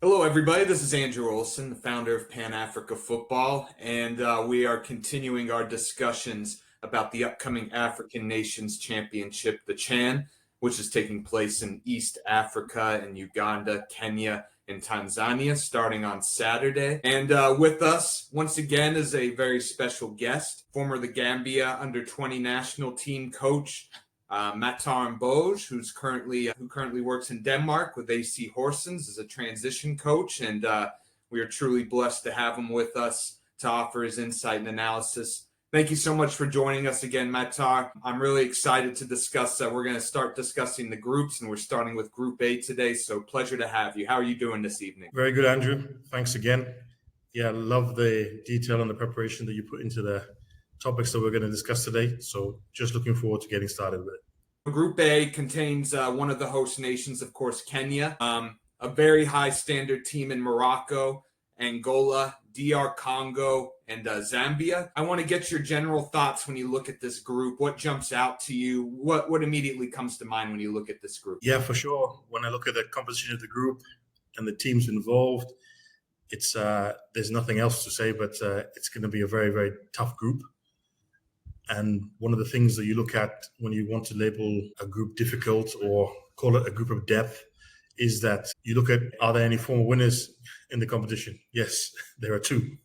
Hello, everybody. This is Andrew Olsson, the founder of Pan Africa Football, and we are continuing our discussions about the upcoming African Nations Championship, the CHAN, which is taking place in East Africa and Uganda, Kenya, and Tanzania starting on Saturday. And with us, once again, is a very special guest, former the Gambia Under-20 national team coach, Mattar M'Boge, who currently works in Denmark with AC Horsens as a transition coach, and we are truly blessed to have him with us to offer his insight and analysis. Thank you so much for joining us again, Mattar. I'm really excited to discuss. We're going to start discussing the groups, and we're starting with Group A today. So pleasure to have you. How are you doing this evening? Very good, Andrew. Thanks again. Yeah, I love the detail and the preparation that you put into the topics that we're going to discuss today. So just looking forward to getting started with it. Group A contains one of the host nations, of course, Kenya, a very high standard team in Morocco, Angola, DR Congo, and Zambia. I want to get your general thoughts when you look at this group. What jumps out to you? What immediately comes to mind when you look at this group? Yeah, for sure. When I look at the composition of the group and the teams involved, it's there's nothing else to say, but it's going to be a very, very tough group. And one of the things that you look at when you want to label a group difficult or call it a group of depth is that you look at, are there any former winners in the competition? Yes, there are two.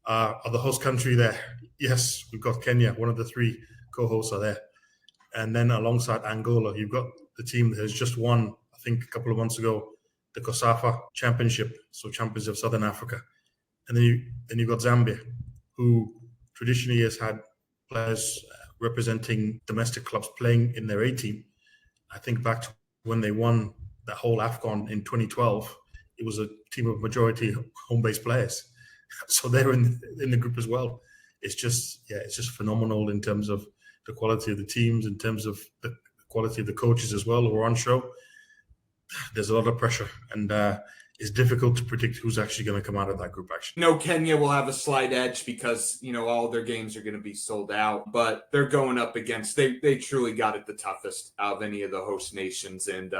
Are the host country there? Yes, we've got Kenya. One of the three co-hosts are there. And then alongside Angola, you've got the team that has just won, I think a couple of months ago, the COSAFA Championship, so Champions of Southern Africa. And then you've got Zambia, who traditionally has had players representing domestic clubs playing in their A team. I think back to when they won that whole AFCON in 2012, it was a team of majority home-based players. So they're in the group as well. It's just phenomenal in terms of the quality of the teams, in terms of the quality of the coaches as well who are on show. There's a lot of pressure, and it's difficult to predict who's actually going to come out of that group, actually. Kenya will have a slight edge because, all their games are going to be sold out, but they're going up against, they truly got it the toughest out of any of the host nations, and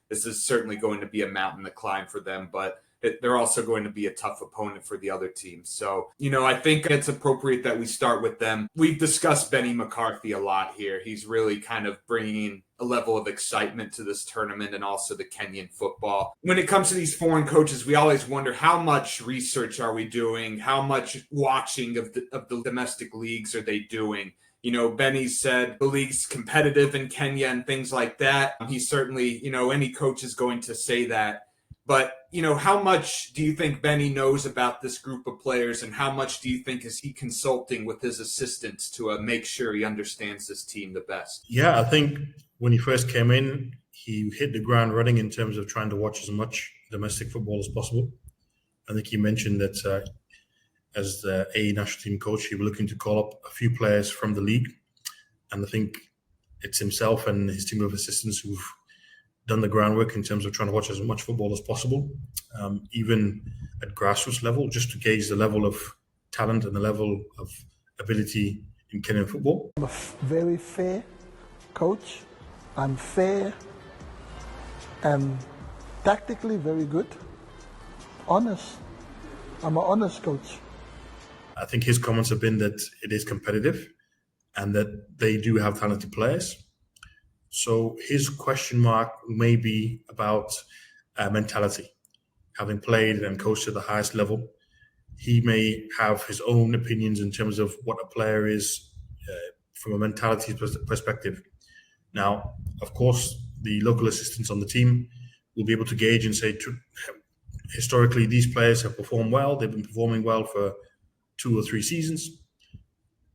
this is certainly going to be a mountain to climb for them, but they're also going to be a tough opponent for the other teams. So, I think it's appropriate that we start with them. We've discussed Benny McCarthy a lot here. He's really kind of bringing a level of excitement to this tournament and also the Kenyan football. When it comes to these foreign coaches, we always wonder how much research are we doing? How much watching of the domestic leagues are they doing? Benny said the league's competitive in Kenya and things like that. He's certainly, any coach is going to say that. But, how much do you think Benny knows about this group of players, and how much do you think is he consulting with his assistants to make sure he understands this team the best? Yeah, I think when he first came in, he hit the ground running in terms of trying to watch as much domestic football as possible. I think he mentioned that as the A national team coach, he was looking to call up a few players from the league. And I think it's himself and his team of assistants who've done the groundwork in terms of trying to watch as much football as possible, even at grassroots level, just to gauge the level of talent and the level of ability in Kenyan football. I'm a very fair coach. I'm fair and tactically very good. Honest. I'm an honest coach. I think his comments have been that it is competitive and that they do have talented players. So his question mark may be about mentality. Having played and coached at the highest level, he may have his own opinions in terms of what a player is from a mentality perspective. Now, of course, the local assistants on the team will be able to gauge and say, historically, these players have performed well. They've been performing well for 2 or 3 seasons.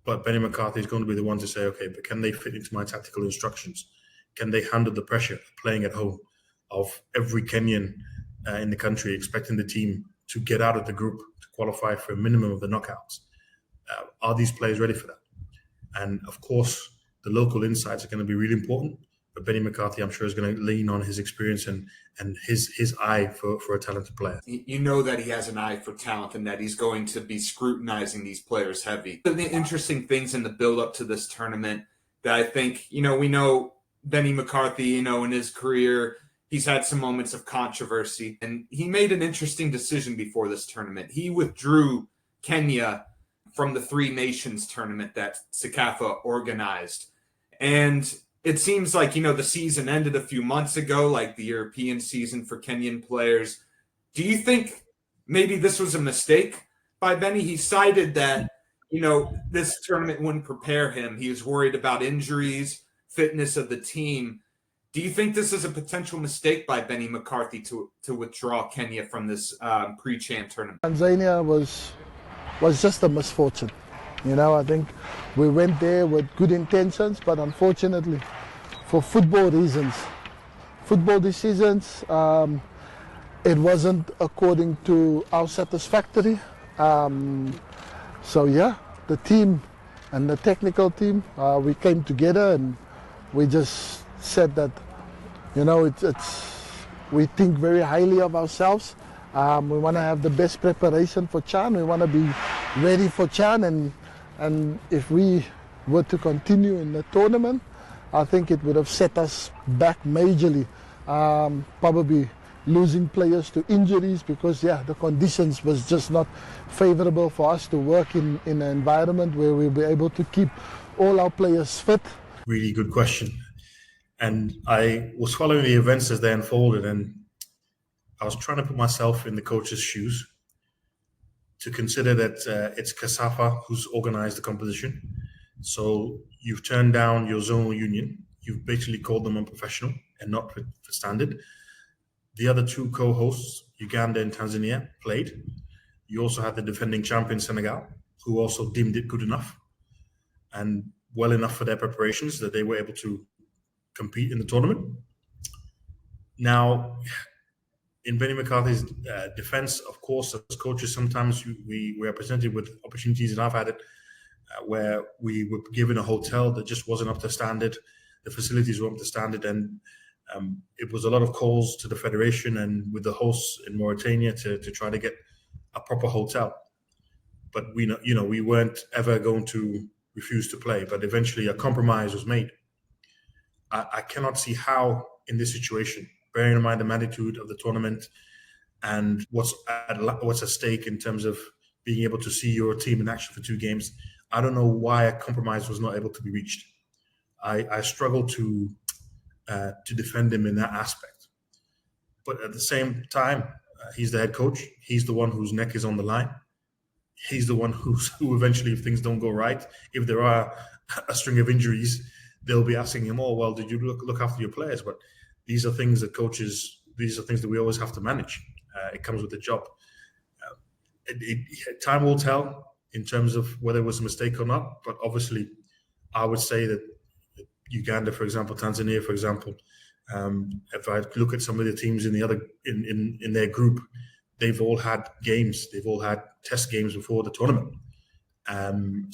But Benny McCarthy is going to be the one to say, okay, but can they fit into my tactical instructions? Can they handle the pressure of playing at home of every Kenyan in the country expecting the team to get out of the group to qualify for a minimum of the knockouts? Are these players ready for that? And of course, the local insights are going to be really important. But Benny McCarthy, I'm sure, is going to lean on his experience and his eye for a talented player. You know that he has an eye for talent and that he's going to be scrutinizing these players heavy. The interesting things in the build-up to this tournament that I think, we know Benny McCarthy, in his career, he's had some moments of controversy, and he made an interesting decision before this tournament. He withdrew Kenya from the Three Nations tournament that CECAFA organized. And it seems like, the season ended a few months ago, like the European season for Kenyan players. Do you think maybe this was a mistake by Benny? He cited that, this tournament wouldn't prepare him. He was worried about injuries, fitness of the team. Do you think this is a potential mistake by Benny McCarthy to withdraw Kenya from this pre-champ tournament? Tanzania was just a misfortune. I think we went there with good intentions, but unfortunately, for football decisions, it wasn't according to our satisfactory. So yeah, the team and the technical team, we came together and we just said that, we think very highly of ourselves. We want to have the best preparation for CHAN. We want to be ready for CHAN, and if we were to continue in the tournament, I think it would have set us back majorly, probably losing players to injuries because, the conditions was just not favorable for us to work in an environment where we'll be able to keep all our players fit. Really good question. And I was following the events as they unfolded, and I was trying to put myself in the coach's shoes to consider that it's CASAFA who's organized the competition. So you've turned down your zonal union. You've basically called them unprofessional and not for standard. The other two co-hosts, Uganda and Tanzania, played. You also had the defending champion Senegal, who also deemed it good enough and well enough for their preparations that they were able to compete in the tournament. Now, in Benny McCarthy's defense, of course, as coaches, sometimes we are presented with opportunities, and I've had it, where we were given a hotel that just wasn't up to standard. The facilities weren't up to standard, and it was a lot of calls to the federation and with the hosts in Mauritania to try to get a proper hotel. But we weren't ever going to refuse to play. But eventually, a compromise was made. I cannot see how, in this situation, bearing in mind the magnitude of the tournament and what's at stake in terms of being able to see your team in action for 2 games, I don't know why a compromise was not able to be reached. I struggle to defend him in that aspect. But at the same time, he's the head coach. He's the one whose neck is on the line. He's the one who eventually, if things don't go right, if there are a string of injuries, they'll be asking him, "Oh, well, did you look after your players?" But these are things that we always have to manage. It comes with the job. Time will tell in terms of whether it was a mistake or not. But obviously, I would say that Uganda, for example, Tanzania, for example, if I look at some of the teams in the other in their group, they've all had games. They've all had test games before the tournament.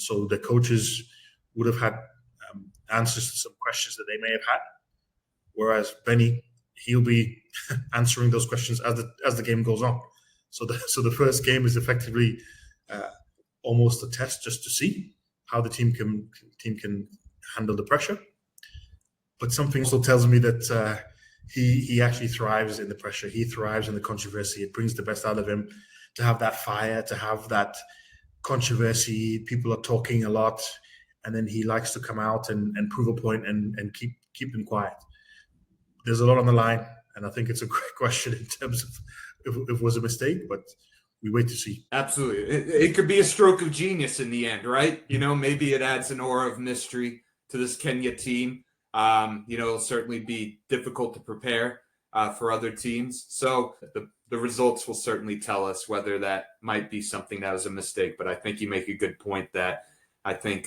So the coaches would have had answers to some questions that they may have had. Whereas Benny, he'll be answering those questions as the game goes on. So the first game is effectively almost a test just to see how the team can handle the pressure. But something also tells me that he actually thrives in the pressure. He thrives in the controversy. It brings the best out of him to have that fire, to have that controversy. People are talking a lot, and then he likes to come out and prove a point and keep them quiet. There's a lot on the line, and I think it's a great question in terms of if it was a mistake, but we wait to see. Absolutely. It could be a stroke of genius in the end, right? Maybe it adds an aura of mystery to this Kenya team. It'll certainly be difficult to prepare for other teams. So the results will certainly tell us whether that might be something that was a mistake. But I think you make a good point that I think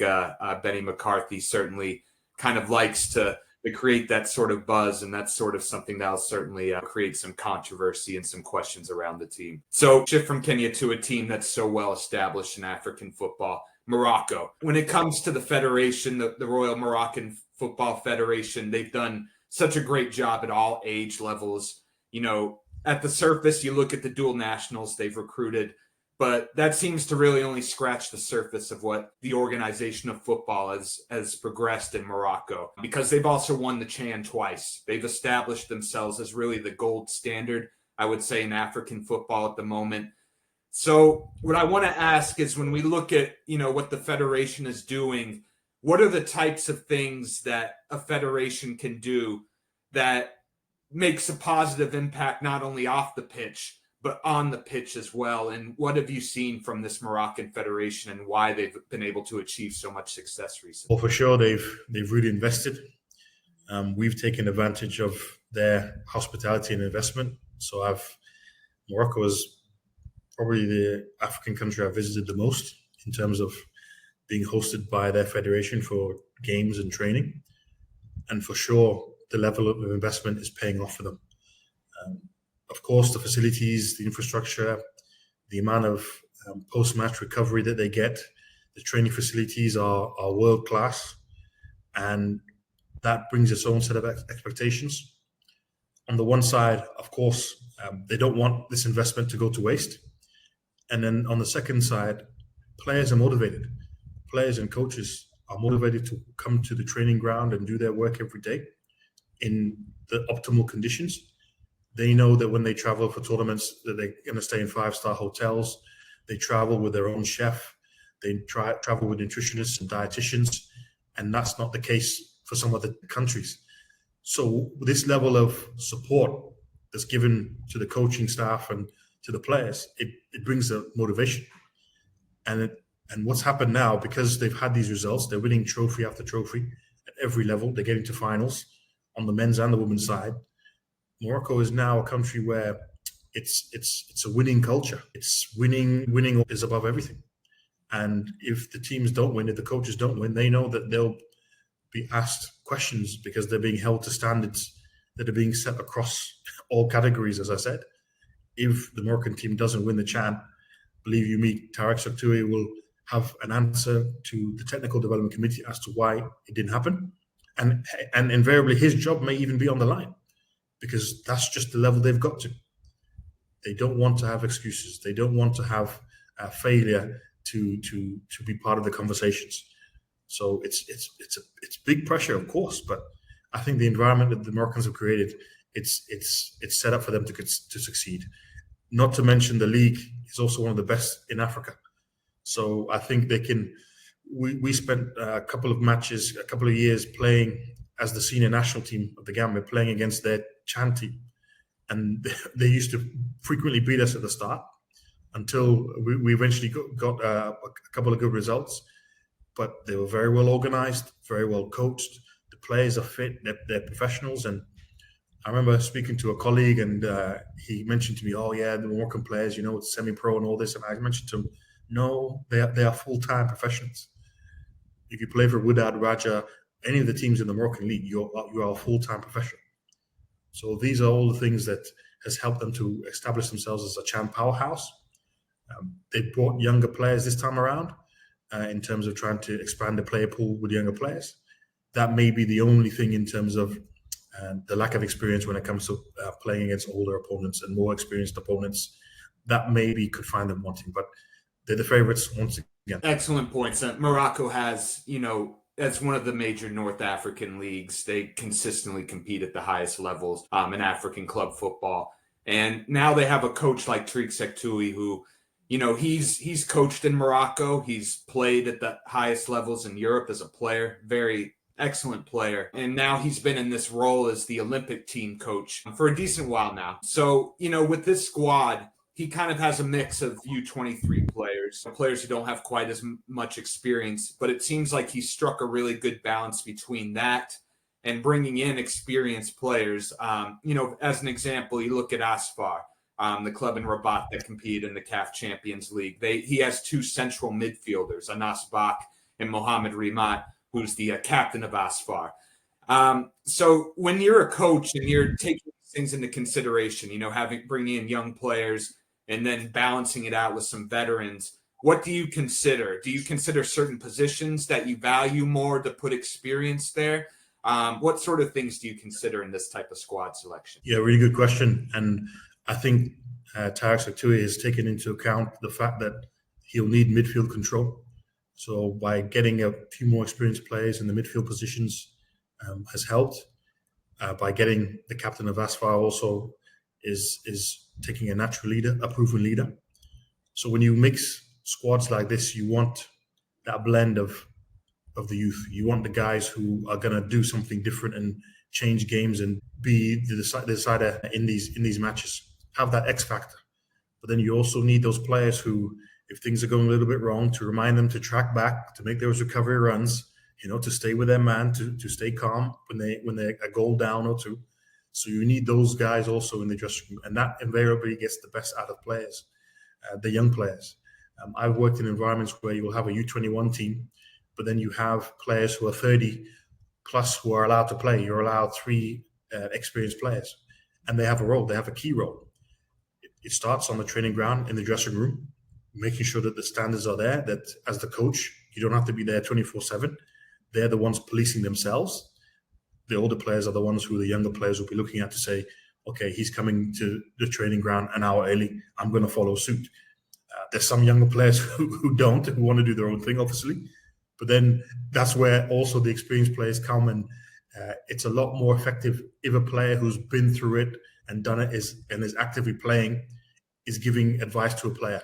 Benny McCarthy certainly kind of likes to create that sort of buzz, and that's sort of something that'll certainly create some controversy and some questions around the team. So shift from Kenya to a team that's so well established in African football, Morocco. When it comes to the federation, the Royal Moroccan Football Federation, they've done such a great job at all age levels. At the surface, you look at the dual nationals they've recruited, but that seems to really only scratch the surface of what the organization of football has progressed in Morocco, because they've also won the Chan twice. They've established themselves as really the gold standard, I would say, in African football at the moment. So what I want to ask is, when we look at, what the federation is doing, what are the types of things that a federation can do that makes a positive impact not only off the pitch, but on the pitch as well? And what have you seen from this Moroccan federation and why they've been able to achieve so much success recently? Well, for sure, they've really invested. We've taken advantage of their hospitality and investment. So Morocco is probably the African country I've visited the most in terms of being hosted by their federation for games and training. And for sure, the level of investment is paying off for them. Of course, the facilities, the infrastructure, the amount of post-match recovery that they get, the training facilities are world-class, and that brings its own set of expectations. On the one side, of course, they don't want this investment to go to waste. And then on the second side, players are motivated. Players and coaches are motivated to come to the training ground and do their work every day in the optimal conditions. They know that when they travel for tournaments, that they're going to stay in 5-star hotels. They travel with their own chef. They travel with nutritionists and dietitians, and that's not the case for some other countries. So this level of support that's given to the coaching staff and to the players, it brings the motivation. And what's happened now, because they've had these results, they're winning trophy after trophy at every level. They're getting to finals on the men's and the women's side. Morocco is now a country where it's a winning culture. It's winning is above everything. And if the teams don't win, if the coaches don't win, they know that they'll be asked questions, because they're being held to standards that are being set across all categories, as I said. If the Moroccan team doesn't win the Chan, believe you me, Tarek Saktoui will have an answer to the technical development committee as to why it didn't happen. And invariably his job may even be on the line, because that's just the level they've got to. They don't want to have excuses. They don't want to have a failure to be part of the conversations. So it's big pressure, of course, but I think the environment that the Moroccans have created, it's set up for them to succeed. Not to mention the league is also one of the best in Africa. So I think they can. We spent a couple of years playing as the senior national team of the Gambia, playing against their Chan team, and they used to frequently beat us at the start until we eventually got a couple of good results. But they were very well organized, very well coached. The players are fit, they're professionals. And I remember speaking to a colleague, and he mentioned to me, "Oh yeah, the Moroccan players, it's semi-pro and all this." And I mentioned to him, "No, they are full-time professionals. If you play for Wydad, Raja, any of the teams in the Moroccan league, you are a full-time professional." So these are all the things that has helped them to establish themselves as a Chan powerhouse. They brought younger players this time around in terms of trying to expand the player pool with younger players. That may be the only thing in terms of the lack of experience when it comes to playing against older opponents and more experienced opponents. That maybe could find them wanting, but they're the favorites once again. Excellent points. Morocco has, as one of the major North African leagues, they consistently compete at the highest levels in African club football. And now they have a coach like Tarek Saktoui who, he's coached in Morocco. He's played at the highest levels in Europe as a player, very excellent player. And now he's been in this role as the Olympic team coach for a decent while now. So, with this squad, he kind of has a mix of U-23 players who don't have quite as much experience, but it seems like he struck a really good balance between that and bringing in experienced players. As an example, you look at Asfar, the club in Rabat that compete in the CAF Champions League. He has two central midfielders, Anas Bak and Mohamed Rimat, who's the captain of Asfar. So when you're a coach and you're taking things into consideration, bringing in young players and then balancing it out with some veterans, what do you consider? Do you consider certain positions that you value more to put experience there? What sort of things do you consider in this type of squad selection? Yeah, really good question. And I think Tarek Saktoué has taken into account the fact that he'll need midfield control. So by getting a few more experienced players in the midfield positions has helped. By getting the captain of Asfar also is taking a natural leader, a proven leader. So when you mix squads like this, you want that blend of the youth. You want the guys who are going to do something different and change games and be the decider in these matches. Have that X factor. But then you also need those players who, if things are going a little bit wrong, to remind them to track back, to make those recovery runs, to stay with their man, to stay calm when they're a goal down or two. So you need those guys also in the dressing room, and that invariably gets the best out of players, the young players. I've worked in environments where you will have a U21 team, but then you have players who are 30 plus who are allowed to play. You're allowed 3 experienced players, and they have a role. They have a key role. It starts on the training ground in the dressing room, making sure that the standards are there, that as the coach, you don't have to be there 24/7. They're the ones policing themselves. The older players are the ones who the younger players will be looking at to say, okay, he's coming to the training ground an hour early. I'm going to follow suit. There's some younger players who don't, who want to do their own thing, obviously. But then that's where also the experienced players come, and it's a lot more effective if a player who's been through it and done it is actively playing is giving advice to a player.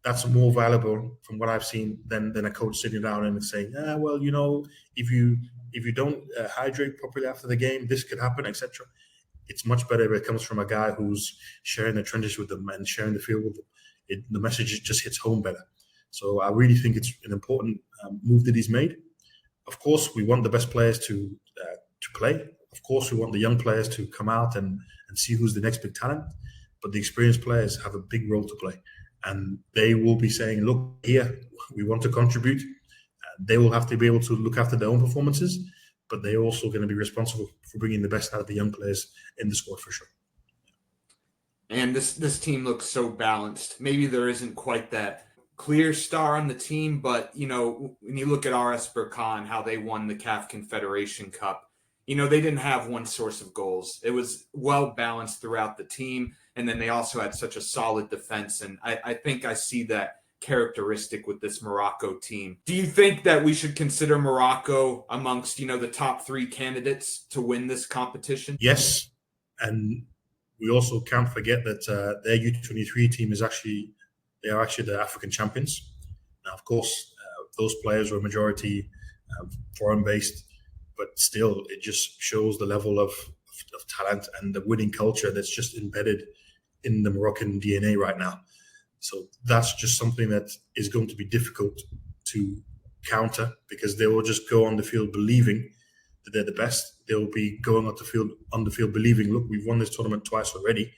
That's more valuable from what I've seen than a coach sitting down and saying, well, if you don't hydrate properly after the game, this could happen, etc. It's much better if it comes from a guy who's sharing the trenches with them and sharing the field with them. The message just hits home better. So I really think it's an important move that he's made. Of course, we want the best players to play. Of course, we want the young players to come out and see who's the next big talent. But the experienced players have a big role to play. And they will be saying, look, here, we want to contribute. They will have to be able to look after their own performances, but they're also going to be responsible for bringing the best out of the young players in the squad for sure. And this team looks so balanced. Maybe there isn't quite that clear star on the team, but, when you look at RS Berkane, how they won the CAF Confederation Cup, they didn't have one source of goals. It was well balanced throughout the team. And then they also had such a solid defense. And I think I see that characteristic with this Morocco team. Do you think that we should consider Morocco amongst, the top 3 candidates to win this competition? Yes. And we also can't forget that their U23 team are actually the African champions. Now, of course, those players were majority foreign-based, but still, it just shows the level of talent and the winning culture that's just embedded in the Moroccan DNA right now. So that's just something that is going to be difficult to counter, because they will just go on the field believing that they're the best. They'll be going on the field believing, look, we've won this tournament twice already.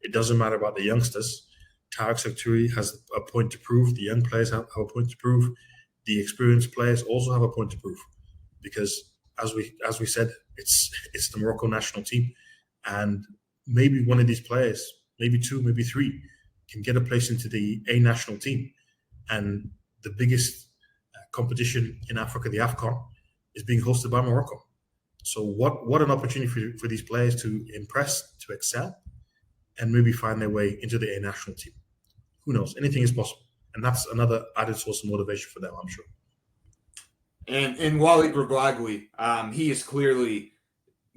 It doesn't matter about the youngsters. Tarek Saktoué has a point to prove. The young players have a point to prove. The experienced players also have a point to prove, because as we said, it's the Morocco national team, and maybe one of these players, maybe 2, maybe 3, can get a place into the A national team. And the biggest competition in Africa, the AFCON, is being hosted by Morocco. So what an opportunity for these players to impress, to excel, and maybe find their way into the A national team. Who knows? Anything is possible. And that's another added source of motivation for them, I'm sure. And Wally Bragwagui, he is clearly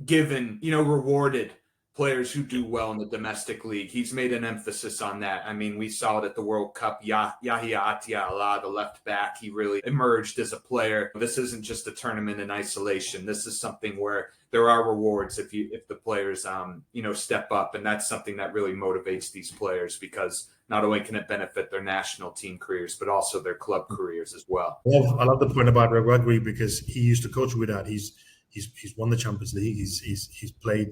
given, rewarded players who do well in the domestic league. He's made an emphasis on that. I mean, we saw it at the World Cup. Yahya Atia Allah, the left back, he really emerged as a player. This isn't just a tournament in isolation. This is something where there are rewards if the players, step up. And that's something that really motivates these players, because not only can it benefit their national team careers, but also their club careers as well. Well, I love the point about Bragwagui, because he used to coach with that. He's won the Champions League. He's played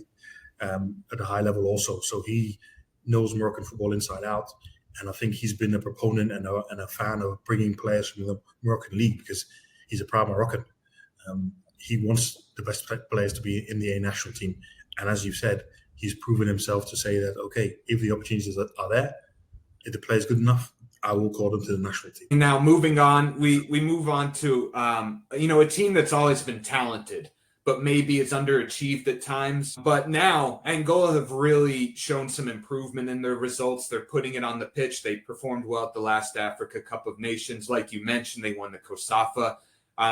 at a high level also, so he knows Moroccan football inside out. And I think he's been a proponent and a fan of bringing players from the Moroccan league, because he's a proud Moroccan. He wants the best players to be in the A national team, and as you've said, he's proven himself to say that, okay, if the opportunities are there, if the player's good enough, I will call them to the national team. Now, moving on, we move on to a team that's always been talented, but maybe it's underachieved at times. But now Angola have really shown some improvement in their results. They're putting it on the pitch. They performed well at the last Africa Cup of Nations. Like you mentioned, they won the COSAFA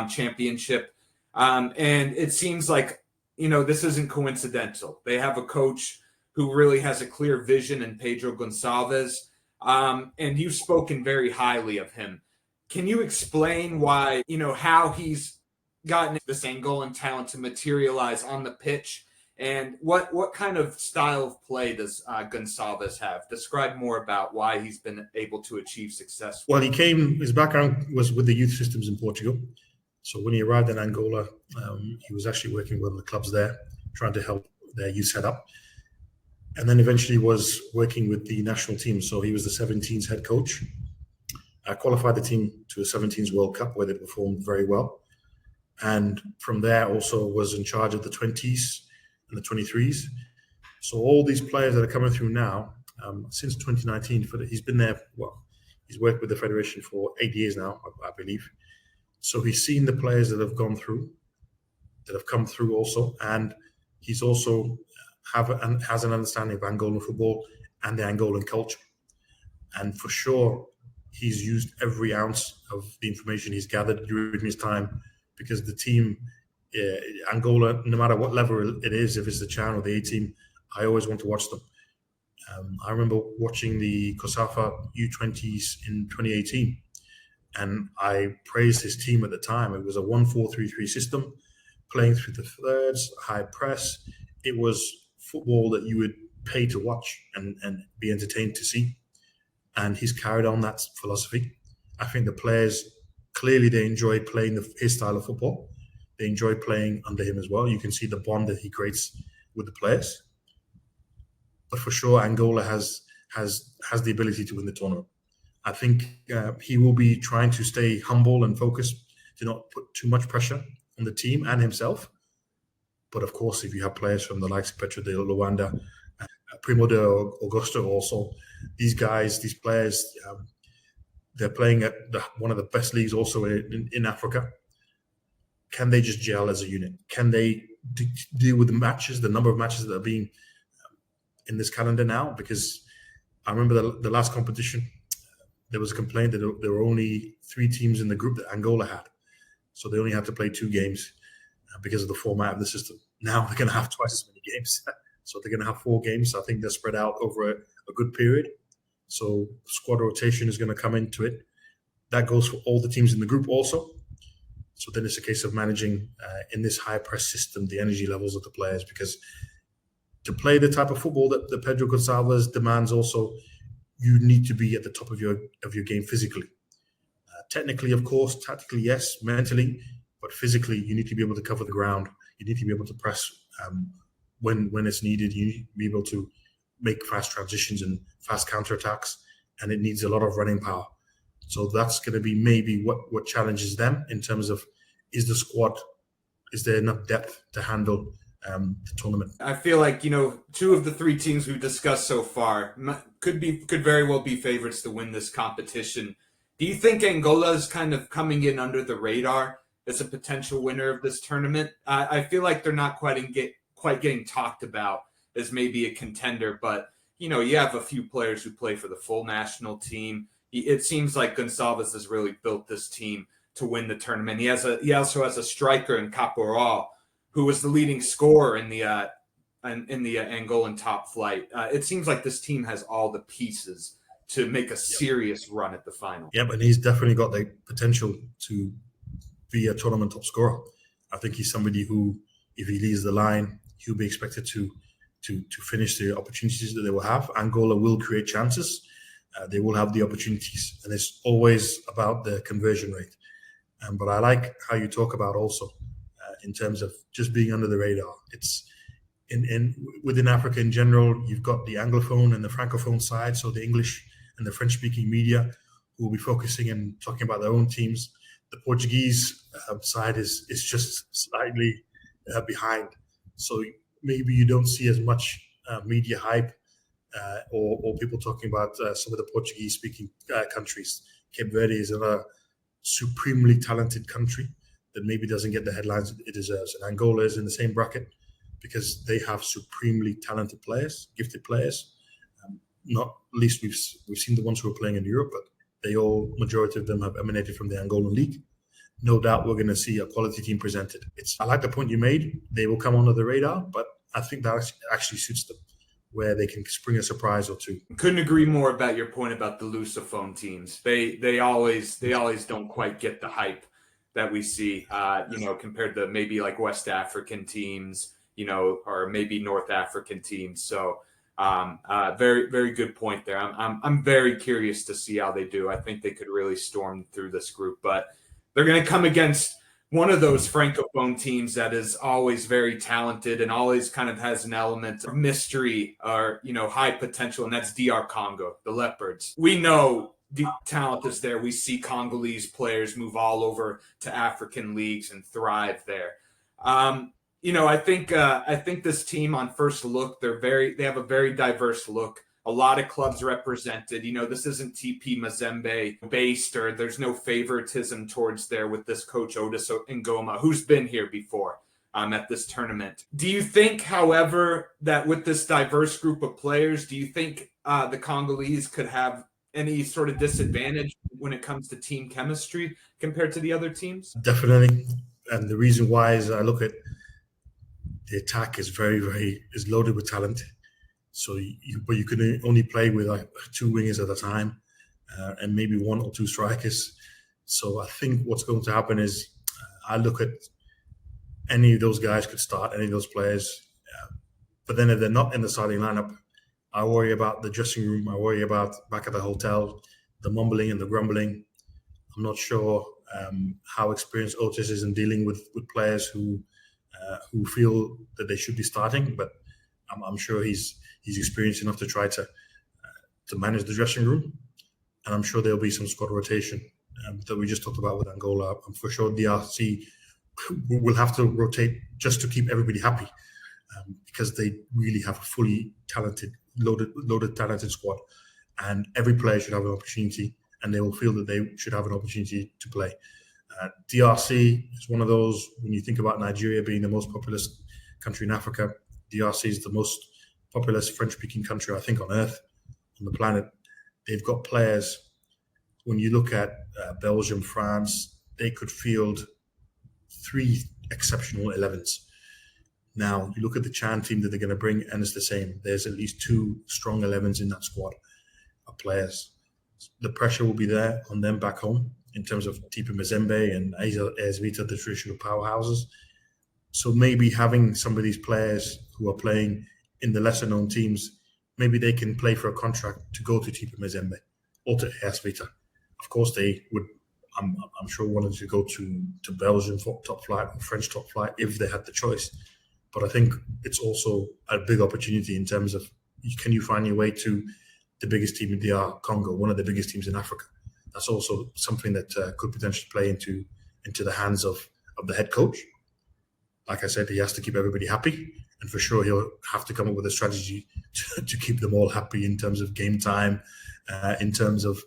championship. And it seems like, this isn't coincidental. They have a coach who really has a clear vision in Pedro Gonçalves. And you've spoken very highly of him. Can you explain why, how he's gotten this Angolan talent to materialize on the pitch, and what kind of style of play does Gonçalves have? Describe more about why he's been able to achieve success. Well, his background was with the youth systems in Portugal. So when he arrived in Angola, he was actually working with one of the clubs there, trying to help their youth set up. And then eventually was working with the national team. So he was the 17s head coach. I qualified the team to a 17s World Cup where they performed very well. And from there also was in charge of the 20s and the 23s. So all these players that are coming through now, since 2019, he's been there, he's worked with the Federation for 8 years now, I believe. So he's seen the players that have gone through, that have come through also, and he's also has an understanding of Angolan football and the Angolan culture. And for sure, he's used every ounce of the information he's gathered during his time, because the team, Angola, no matter what level it is, if it's the Chan or the A team, I always want to watch them. I remember watching the COSAFA U-20s in 2018, and I praised his team at the time. It was a 1-4-3-3 system, playing through the thirds, high press. It was football that you would pay to watch and be entertained to see. And he's carried on that philosophy. I think the players, clearly they enjoy playing his style of football. They enjoy playing under him as well. You can see the bond that he creates with the players. But for sure, Angola has the ability to win the tournament. I think he will be trying to stay humble and focused, to not put too much pressure on the team and himself. But of course, if you have players from the likes of Petro de Luanda, Primo de Augusto also, these guys, these players, they're playing at one of the best leagues also in Africa. Can they just gel as a unit? Can they deal with the matches, the number of matches that are being in this calendar now? Because I remember the last competition, there was a complaint that there were only 3 teams in the group that Angola had. So they only had to play 2 games because of the format of the system. Now they're going to have twice as many games. So they're going to have 4 games. I think they're spread out over a good period. So squad rotation is going to come into it. That goes for all the teams in the group also. So then it's a case of managing in this high press system the energy levels of the players, because to play the type of football that Pedro Gonçalves demands also, you need to be at the top of your game physically. Technically, of course, tactically, yes, mentally, but physically, you need to be able to cover the ground. You need to be able to press when it's needed. You need to be able to make fast transitions and fast counterattacks, and it needs a lot of running power. So that's going to be maybe what challenges them in terms of, is there enough depth to handle the tournament? I feel like, 2 of the 3 teams we've discussed so far could very well be favorites to win this competition. Do you think Angola is kind of coming in under the radar as a potential winner of this tournament? I feel like they're not quite getting talked about as maybe a contender, but you have a few players who play for the full national team. It seems like Gonçalves has really built this team to win the tournament. He also has a striker in Caporal, who was the leading scorer in the Angolan top flight. It seems like this team has all the pieces to make a serious run at the final. Yeah, but he's definitely got the potential to be a tournament top scorer. I think he's somebody who, if he leads the line, he'll be expected to finish the opportunities that they will have. Angola will create chances. They will have the opportunities, and it's always about the conversion rate. But I like how you talk about also in terms of just being under the radar. It's within Africa in general, you've got the Anglophone and the Francophone side, so the English and the French-speaking media who will be focusing and talking about their own teams. The Portuguese side is just slightly behind. So maybe you don't see as much media hype or people talking about some of the Portuguese-speaking countries. Cape Verde is a supremely talented country. that maybe doesn't get the headlines it deserves. And Angola is in the same bracket because they have supremely talented players, gifted players. Not least we've seen the ones who are playing in Europe, but majority of them have emanated from the Angolan league. No doubt we're going to see a quality team presented. I like the point you made. They will come under the radar, but I think that actually suits them, where they can spring a surprise or two. Couldn't agree more about your point about the Lusophone teams. They always don't quite get the hype that we see, compared to maybe like West African teams, or maybe North African teams. So very, very good point there. I'm very curious to see how they do. I think they could really storm through this group, but they're going to come against one of those Francophone teams that is always very talented and always kind of has an element of mystery or, high potential, and that's DR Congo, the Leopards. We know the talent is there. We see Congolese players move all over to African leagues and thrive there. I think this team on first look, they have a very diverse look. A lot of clubs represented. This isn't TP Mazembe based, or there's no favoritism towards there with this coach Otis Ngoma, who's been here before at this tournament. Do you think, however, that with this diverse group of players, do you think the Congolese could have any sort of disadvantage when it comes to team chemistry compared to the other teams? Definitely. And the reason why is I look at the attack is is loaded with talent. So, but you can only play with two wingers at a time, and maybe one or two strikers. So I think what's going to happen is I look at any of those guys could start, any of those players. But then if they're not in the starting lineup, I worry about the dressing room. I worry about back at the hotel, the mumbling and the grumbling. I'm not sure how experienced Otis is in dealing with players who feel that they should be starting, but I'm sure he's experienced enough to try to manage the dressing room, and I'm sure there'll be some squad rotation that we just talked about with Angola. I'm for sure DRC will have to rotate just to keep everybody happy, because they really have a fully talented, loaded talented squad, and every player should have an opportunity, and they will feel that they should have an opportunity to play. DRC is one of those, when you think about Nigeria being the most populous country in Africa, DRC is the most populous French-speaking country, I think, on earth, on the planet. They've got players. When you look at Belgium, France, they could field 3 exceptional 11s. Now, you look at the Chan team that they're going to bring, and it's the same. There's at least 2 strong 11s in that squad of players. The pressure will be there on them back home in terms of TP Mazembe and AS Vita, the traditional powerhouses. So maybe having some of these players who are playing in the lesser-known teams, maybe they can play for a contract to go to TP Mazembe or to AS Vita. Of course, they would, I'm sure, wanted to go to Belgian top flight or French top flight if they had the choice. But I think it's also a big opportunity in terms of, can you find your way to the biggest team in DR Congo, one of the biggest teams in Africa? That's also something that could potentially play into the hands of the head coach. Like I said, he has to keep everybody happy, and for sure he'll have to come up with a strategy to keep them all happy in terms of game time, in terms of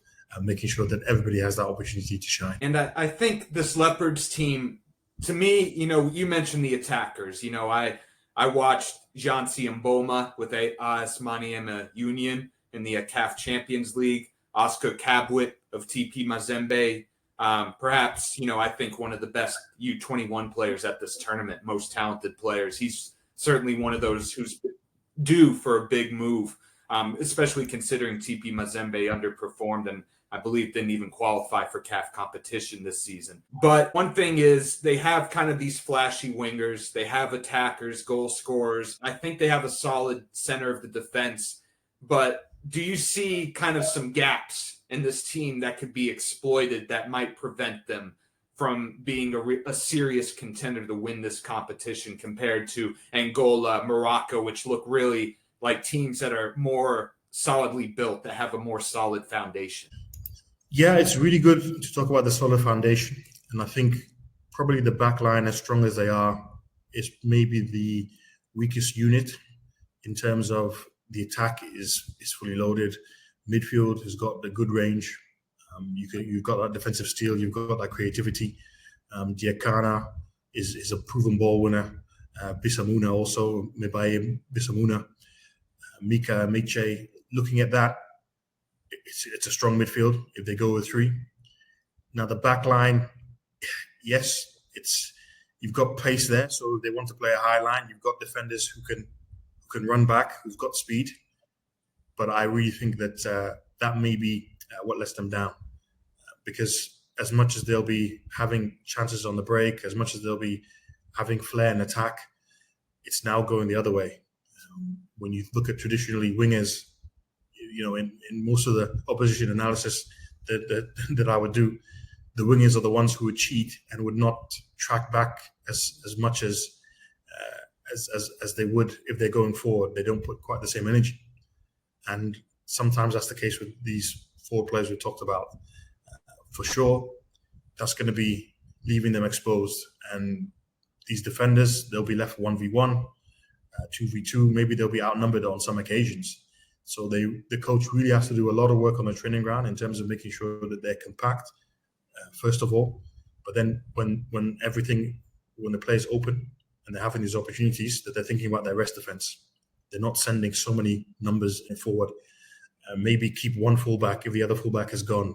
making sure that everybody has that opportunity to shine. And I think this Leopards team, to me, you mentioned the attackers. I watched Jancy Mboma with AS Maniema Union in the CAF Champions League, Oscar Cabwit of TP Mazembe, perhaps, I think one of the best U-21 players at this tournament, most talented players. He's certainly one of those who's due for a big move, especially considering TP Mazembe underperformed and I believe didn't even qualify for CAF competition this season. But one thing is they have kind of these flashy wingers. They have attackers, goal scorers. I think they have a solid center of the defense. But do you see kind of some gaps in this team that could be exploited that might prevent them from being a serious contender to win this competition compared to Angola, Morocco, which look really like teams that are more solidly built, that have a more solid foundation? Yeah, it's really good to talk about the solid foundation. And I think probably the back line, as strong as they are, is maybe the weakest unit in terms of the attack is fully loaded. Midfield has got the good range. You've got that defensive steel. You've got that creativity. Diakana is a proven ball winner. Bisamuna also, M'Boge, Bisamuna, Mika, Miche. Looking at that, it's a strong midfield if they go with three. Now the back line, yes, you've got pace there, so they want to play a high line. You've got defenders who can run back, who've got speed. But I really think that that may be what lets them down, because as much as they'll be having chances on the break, as much as they'll be having flair and attack, it's now going the other way. When you look at traditionally wingers, in most of the opposition analysis that I would do, the wingers are the ones who would cheat and would not track back as much as they would if they're going forward. They don't put quite the same energy, and sometimes that's the case with these four players we talked about. For sure, that's going to be leaving them exposed, and these defenders, they'll be left 1v1, 2v2. Maybe they'll be outnumbered on some occasions. So the coach really has to do a lot of work on the training ground in terms of making sure that they're compact, first of all. But then when the play's open and they're having these opportunities, that they're thinking about their rest defense. They're not sending so many numbers forward. Maybe keep one fullback if the other fullback is gone.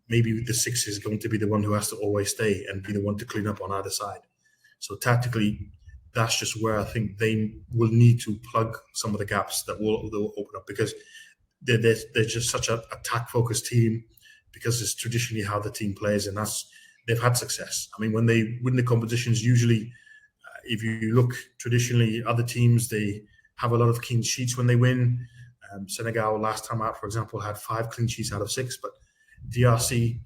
Maybe the six is going to be the one who has to always stay and be the one to clean up on either side. So tactically, that's just where I think they will need to plug some of the gaps that will open up, because they're just such an attack-focused team, because it's traditionally how the team plays, and they've had success. I mean, when they win the competitions, usually, if you look traditionally, other teams, they have a lot of clean sheets when they win. Senegal last time out, for example, had 5 clean sheets out of 6, but DRC,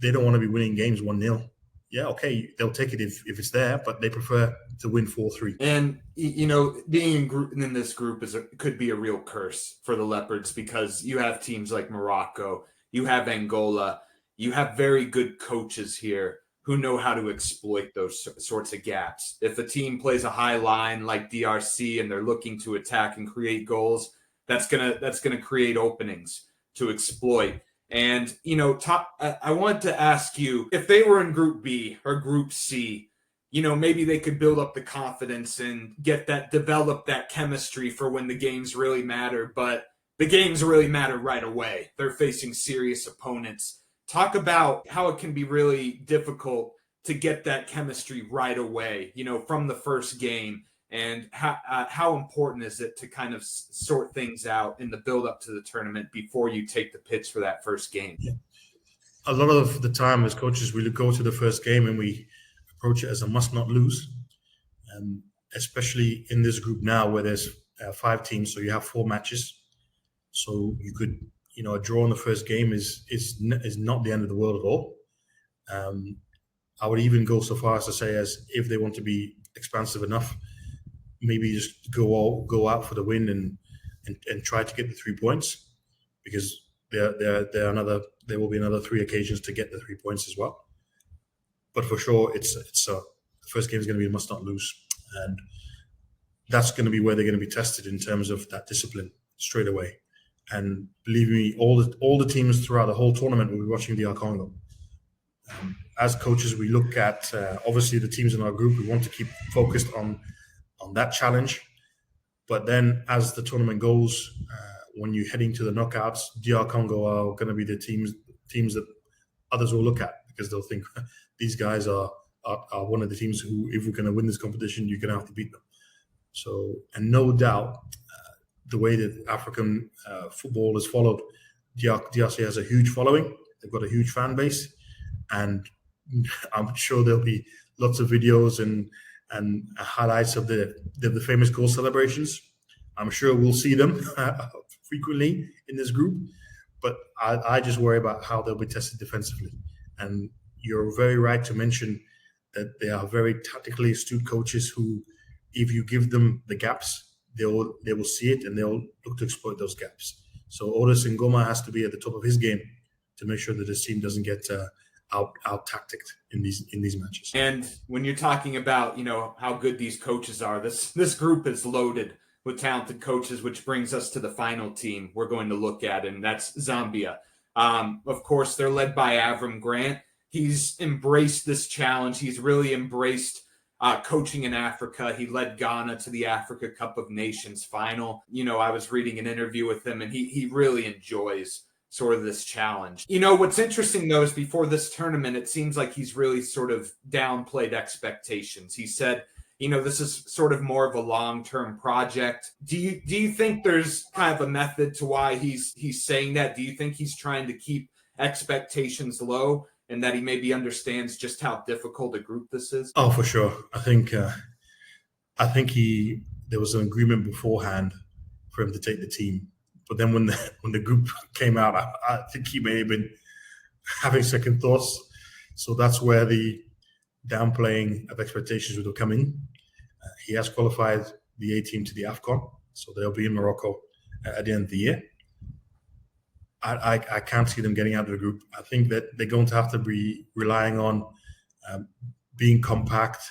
they don't want to be winning games 1-0. Yeah, okay, they'll take it if it's there, but they prefer to win 4-3. And, being in this group could be a real curse for the Leopards, because you have teams like Morocco, you have Angola, you have very good coaches here who know how to exploit those sorts of gaps. If a team plays a high line like DRC and they're looking to attack and create goals, that's gonna create openings to exploit. And, I wanted to ask you, if they were in Group B or Group C, maybe they could build up the confidence and develop that chemistry for when the games really matter. But the games really matter right away. They're facing serious opponents. Talk about how it can be really difficult to get that chemistry right away, from the first game. And how important is it to kind of sort things out in the build-up to the tournament before you take the pitch for that first game? Yeah. A lot of the time as coaches, we go to the first game and we approach it as a must-not-lose, especially in this group now where there's 5 teams, so you have 4 matches. So you could, a draw in the first game is not the end of the world at all. I would even go so far as to say, as if they want to be expansive enough, maybe just go out for the win and try to get the 3 points, because there will be another 3 occasions to get the 3 points as well. But for sure, the first game is going to be a must not lose, and that's going to be where they're going to be tested in terms of that discipline straight away. And believe me, all the teams throughout the whole tournament will be watching DR Congo. As coaches, we look at obviously the teams in our group. We want to keep focused on that challenge. But then as the tournament goes, when you're heading to the knockouts, DR Congo are going to be the teams that others will look at, because they'll think these guys are one of the teams who, if we're going to win this competition, you're going to have to beat them. So, and no doubt, the way that African football is followed, DRC has a huge following. They've got a huge fan base, and I'm sure there'll be lots of videos and highlights of the famous goal celebrations. I'm sure we'll see them frequently in this group, but I just worry about how they'll be tested defensively. And you're very right to mention that they are very tactically astute coaches who, if you give them the gaps, they will see it and they'll look to exploit those gaps. So Otis Ngoma has to be at the top of his game to make sure that his team doesn't get out tacticked in these matches. And when you're talking about how good these coaches are, this group is loaded with talented coaches, which brings us to the final team we're going to look at, and that's Zambia. Of course, they're led by Avram Grant. he's embraced this challenge. He's really embraced coaching in Africa. He led Ghana to the Africa Cup of Nations final. I was reading an interview with him, and he really enjoys sort of this challenge. What's interesting, though, is before this tournament, it seems like he's really sort of downplayed expectations. He said, this is sort of more of a long-term project. Do you think there's kind of a method to why he's saying that? Do you think he's trying to keep expectations low, and that he maybe understands just how difficult a group this is? Oh, for sure. I think there was an agreement beforehand for him to take the team, but then when the group came out, I think he may have been having second thoughts. So that's where the downplaying of expectations would have come in. He has qualified the A team to the AFCON, so they'll be in Morocco at the end of the year. I can't see them getting out of the group. I think that they're going to have to be relying on being compact,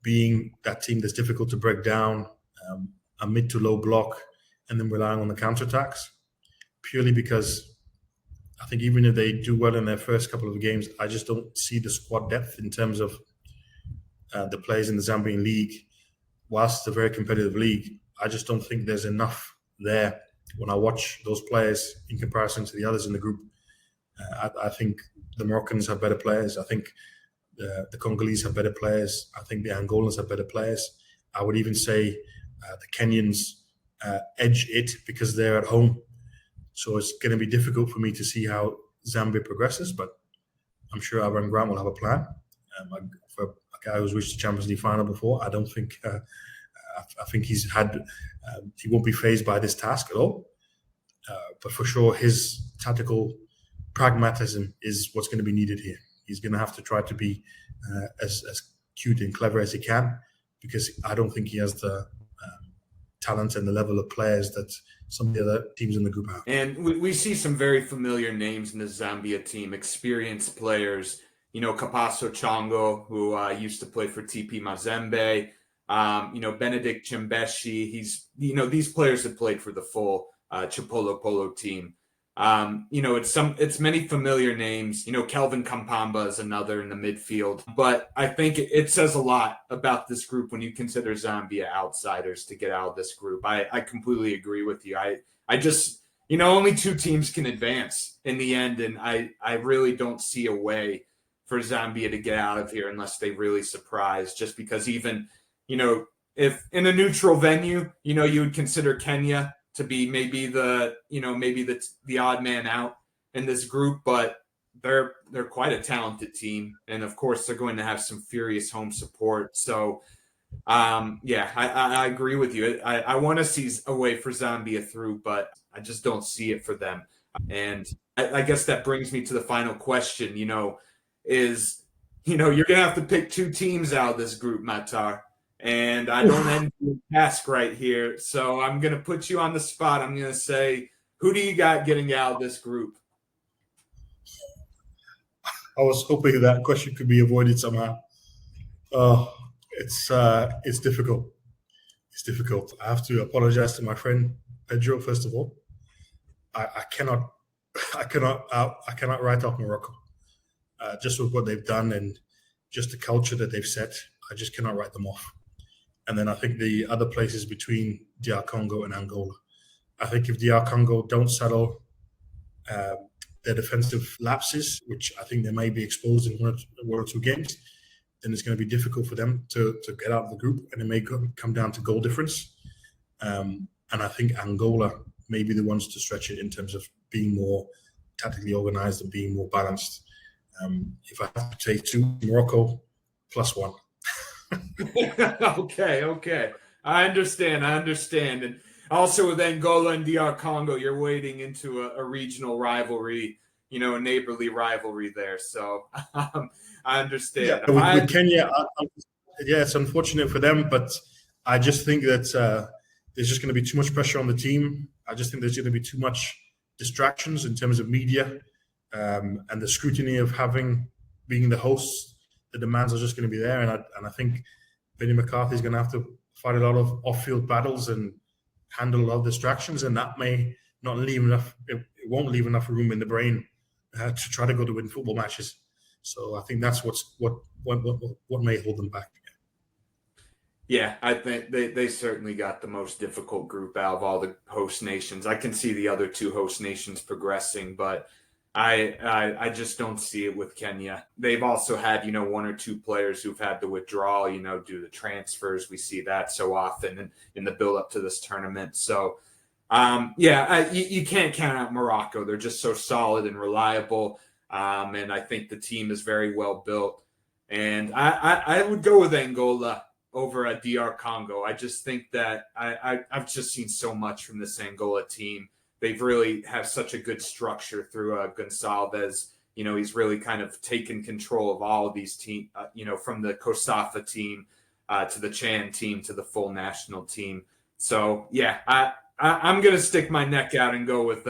being that team that's difficult to break down, a mid to low block, and then relying on the counterattacks. Purely because I think even if they do well in their first couple of games, I just don't see the squad depth in terms of the players in the Zambian league. Whilst it's a very competitive league, I just don't think there's enough there. When I watch those players in comparison to the others in the group, I think the Moroccans have better players. I think the Congolese have better players. I think the Angolans have better players. I would even say the Kenyans edge it because they're at home. So it's going to be difficult for me to see how Zambia progresses, but I'm sure Aaron Grant will have a plan. For a guy who's reached the Champions League final before, I don't think I think he won't be fazed by this task at all. But for sure, his tactical pragmatism is what's going to be needed here. He's going to have to try to be as cute and clever as he can, because I don't think he has the talent and the level of players that some of the other teams in the group have. And we see some very familiar names in the Zambia team, experienced players. Kapaso Chongo, who used to play for TP Mazembe. Benedict Chimbeshi. These players have played for the full Chipolo Polo team. It's many familiar names. Kelvin Kampamba is another in the midfield. But I think it says a lot about this group when you consider Zambia outsiders to get out of this group. I completely agree with you. I just, only two teams can advance in the end, and I really don't see a way for Zambia to get out of here unless they really surprise, just because even if in a neutral venue, you would consider Kenya to be maybe the odd man out in this group, but they're quite a talented team, and of course they're going to have some furious home support. So, I agree with you. I want to see a way for Zambia through, but I just don't see it for them. And I guess that brings me to the final question. Is you're gonna have to pick two teams out of this group, Mattar. And I don't envy your task right here. So I'm going to put you on the spot. I'm going to say, who do you got getting out of this group? I was hoping that question could be avoided somehow. It's difficult. It's difficult. I have to apologize to my friend Pedro, first of all. I cannot write off Morocco. Just with what they've done and just the culture that they've set, I just cannot write them off. And then I think the other places between DR Congo and Angola. I think if DR Congo don't settle their defensive lapses, which I think they may be exposed in one or two games, then it's going to be difficult for them to get out of the group, and it may come down to goal difference. And I think Angola may be the ones to stretch it in terms of being more tactically organized and being more balanced. If I have to take two, Morocco +1. Okay. I understand. And also with Angola and DR Congo, you're wading into a regional rivalry, a neighborly rivalry there. So I understand. Yeah, with Kenya, it's unfortunate for them, but I just think that there's just going to be too much pressure on the team. I just think there's going to be too much distractions in terms of media and the scrutiny of being the hosts. The demands are just going to be there, and I think Benny McCarthy is going to have to fight a lot of off-field battles and handle a lot of distractions, and that may not leave enough. It won't leave enough room in the brain to try to go to win football matches. So I think that's what may hold them back. Yeah, I think they certainly got the most difficult group out of all the host nations. I can see the other two host nations progressing, but I just don't see it with Kenya. They've also had, one or two players who've had to withdraw, due to transfers. We see that so often in the build up to this tournament. So, you can't count out Morocco. They're just so solid and reliable. And I think the team is very well built. And I would go with Angola over at DR Congo. I just think that I've just seen so much from this Angola team. They've really have such a good structure through Gonçalves. He's really kind of taken control of all of these teams, from the COSAFA team to the Chan team to the full national team. So, yeah, I'm going to stick my neck out and go with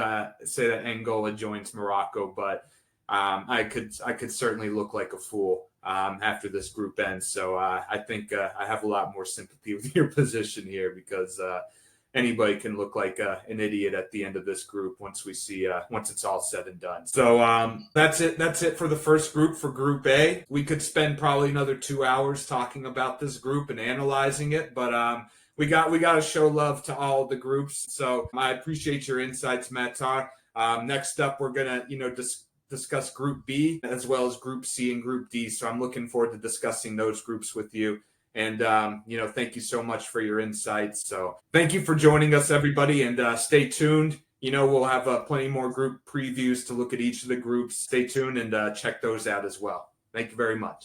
say that Angola joins Morocco, but I could certainly look like a fool after this group ends. So I think I have a lot more sympathy with your position here, because anybody can look like an idiot at the end of this group once it's all said and done. So that's it. That's it for the first group, for Group A. We could spend probably another 2 hours talking about this group and analyzing it, but we got to show love to all the groups. So I appreciate your insights, Mattar. Next up, we're gonna discuss Group B as well as Group C and Group D. So I'm looking forward to discussing those groups with you. And, thank you so much for your insights. So thank you for joining us, everybody, and stay tuned. We'll have plenty more group previews to look at each of the groups. Stay tuned and check those out as well. Thank you very much.